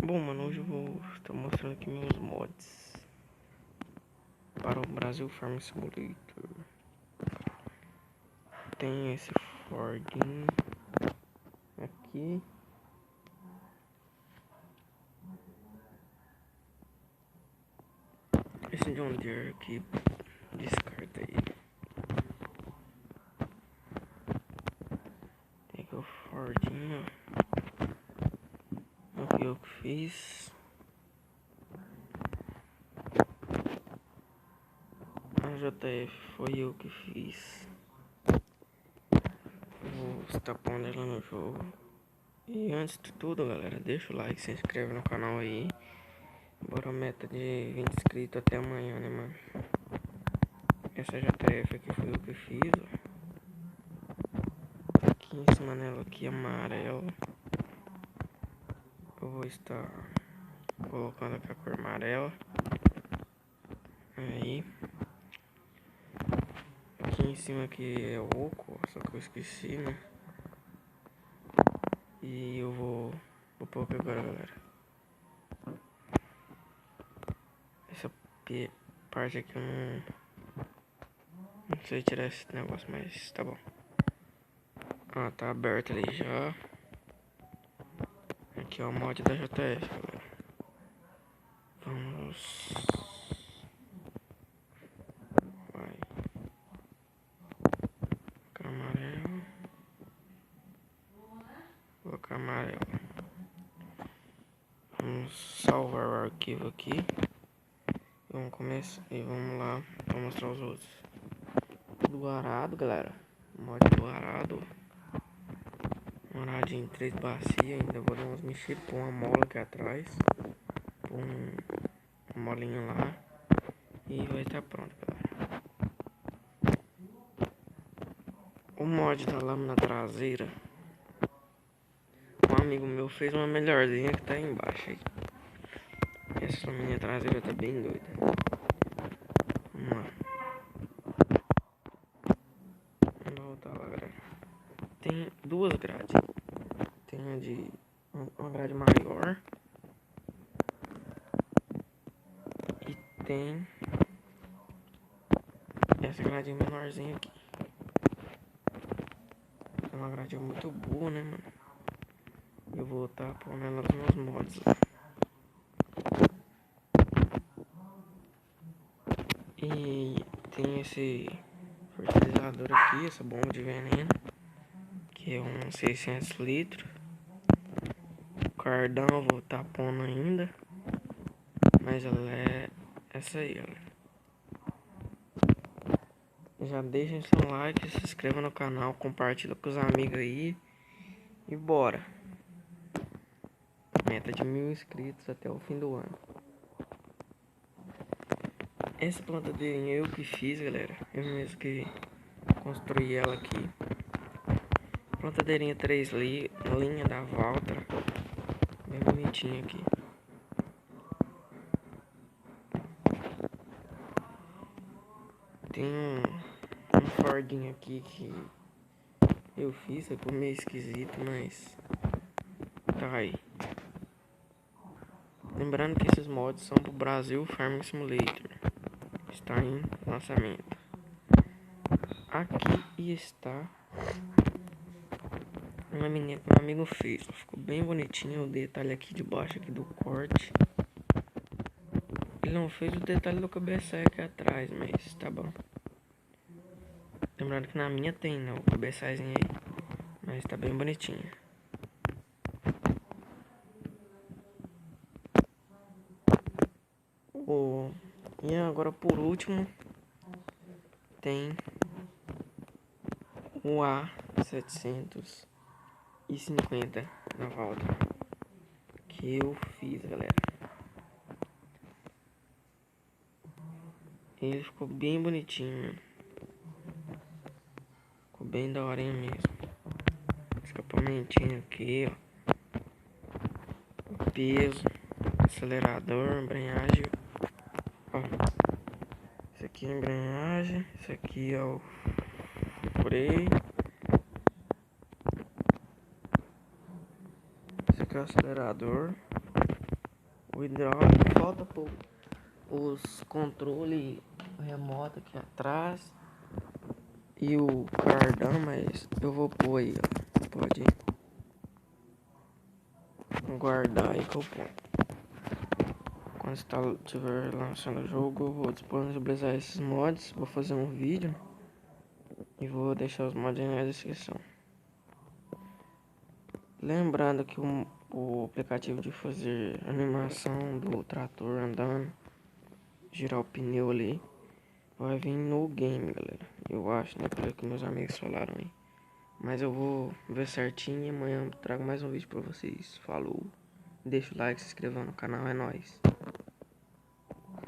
Bom, mano, hoje eu vou estar mostrando aqui meus mods para o Brasil Farm Simulator. Tem esse Fordinho aqui. Esse John Deere aqui, descarta aí. Tem aqui o Fordinho. Não fui eu que fiz. A JF foi eu que fiz. Vou estar pondo ela no jogo. E antes de tudo, galera, deixa o like, se inscreve no canal aí. Bora a meta de 20 inscritos até amanhã, né, mano? Essa JF aqui foi eu que fiz, ó. Aqui em cima nela aqui amarelo. Eu vou estar colocando aqui a cor amarela. Aí. Aqui em cima aqui é oco, só que eu esqueci, né? E eu vou pôr aqui agora, galera. Essa parte aqui eu não sei tirar esse negócio, mas tá bom. Ah, tá aberto ali já. Aqui é o mod da JF, galera. Vamos. Vai. Colocar amarelo. Colocar amarelo. Vamos salvar o arquivo aqui. Vamos começar e vamos lá pra mostrar os outros. Do arado, galera. Mod do arado. Um aradinho em 3 bacias. Ainda vou dar umas mexidas. Pôr uma mola aqui atrás. Pôr uma molinha lá. E vai estar pronto, galera. O mod da lâmina traseira. Um amigo meu fez uma melhorzinha que tá aí embaixo aí. Essa lâmina traseira tá bem doida. Vamos lá. Vamos voltar lá, galera. Tem duas grades. Tem uma grade maior. E tem essa grade menorzinha aqui. É uma grade muito boa, né, mano? Eu vou estar pondo ela nos meus mods. E tem esse fertilizador aqui, essa bomba de veneno, que é um 600 litros. O cardão eu vou estar pondo ainda, mas ela é essa aí, galera. Já deixem seu like, se inscreva no canal, compartilha com os amigos aí e bora. Meta de 1000 inscritos até o fim do ano. Essa plantadeirinha eu que fiz, galera. Eu mesmo que construí ela aqui. Plantadeirinha 3 linha da Valtra. Bem bonitinha aqui. Tem um Fordinho aqui que eu fiz, ficou meio esquisito, mas tá aí. Lembrando que esses mods são pro Brasil Farming Simulator. Está em lançamento. Aqui está uma menina que um amigo fez. Ficou bem bonitinho o detalhe aqui de baixo aqui do corte. Ele não fez o detalhe do cabeçalho aqui atrás, mas tá bom. Lembrando que na minha tem, né, o cabeçalhozinho aí. Mas tá bem bonitinho. E agora por último tem o A750 na volta que eu fiz, galera. Ele ficou bem bonitinho, ficou bem da horinha mesmo. Escapamentinho aqui, ó. Peso, acelerador, embreagem. Ó. Esse aqui é a embreagem, esse aqui é o freio. Esse aqui é o acelerador. O hidráulico falta pôr os controles remoto aqui atrás e o cardan, mas eu vou pôr aí, ó. Pode guardar aí que eu ponho. Quando estiver lançando o jogo, eu vou disponibilizar esses mods. Vou fazer um vídeo e vou deixar os mods aí na descrição. Lembrando que o aplicativo de fazer animação do trator andando, girar o pneu ali, vai vir no game, galera. Eu acho, né? Pelo que meus amigos falaram aí. Mas eu vou ver certinho e amanhã eu trago mais um vídeo pra vocês. Falou, deixa o like, se inscreva no canal, é nóis.